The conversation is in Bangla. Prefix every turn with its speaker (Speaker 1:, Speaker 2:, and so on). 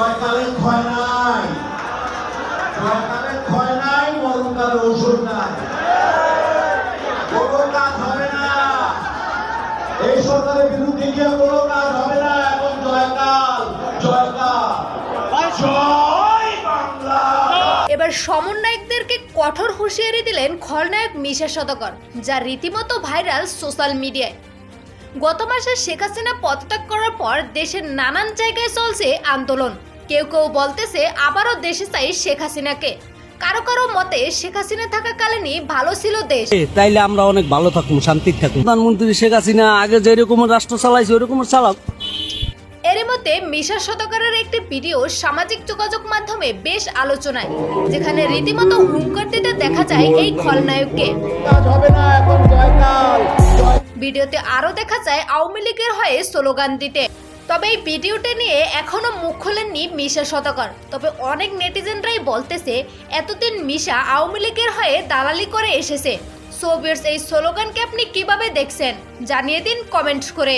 Speaker 1: জয়কালের ক্ষয় নাই, জয়কালের ক্ষয় নাই, মরণকালের ওষুধ নাই। কোনো কাজ হবে না, এই সরকারের বিরুদ্ধে গিয়ে কোনো কাজ হবে না। এখন জয়কাল, জয়কাল, জয় বাংলা।
Speaker 2: এবার সমন্বয়কদেরকে কঠোর হুঁশিয়ারি দিলেন খলনায়ক মিশা সওদাগর, যা রীতিমতো ভাইরাল সোশ্যাল মিডিয়ায়। গত মাসে শেখ হাসিনা পদত্যাগ করার পর দেশের নানান জায়গায় চলছে আন্দোলন। কেউ কেউ বলতেছে আবারও দেশে চাই শেখ হাসিনাকে। কারো কারো মতে শেখ হাসিনা থাকাকালীনই ভালো ছিল দেশ,
Speaker 3: তাইলে আমরা অনেক ভালো থাকুন, শান্তি থাকুন। প্রধানমন্ত্রী শেখ হাসিনা আগে যেরকম রাষ্ট্র চালাইছে ওরকম চালাক।
Speaker 2: এরই মধ্যে মিশা সওদাগরের একটি ভিডিও সামাজিক যোগাযোগ মাধ্যমে বেশ আলোচনায়, যেখানে রীতিমতো হুঙ্কার দিতে দেখা যায় এই খলনায়ককে।
Speaker 1: কাজ হবে না, এখন জয়কাল।
Speaker 2: ভিডিওতে আরো দেখা যায় আওয়ামী লীগের হয়ে স্লোগান দিতে। তবে এই ভিডিওটি নিয়ে এখনো মুখ খোলেননি মিশা সওদাগর। তবে অনেক নেটিজেনরাই বলতেছে এতদিন মিশা আওয়ামী লীগের হয়ে দালালি করে এসেছে। সো ভিউয়ার্স, এই স্লোগানকে আপনি কিভাবে দেখছেন জানিয়ে দিন কমেন্ট করে।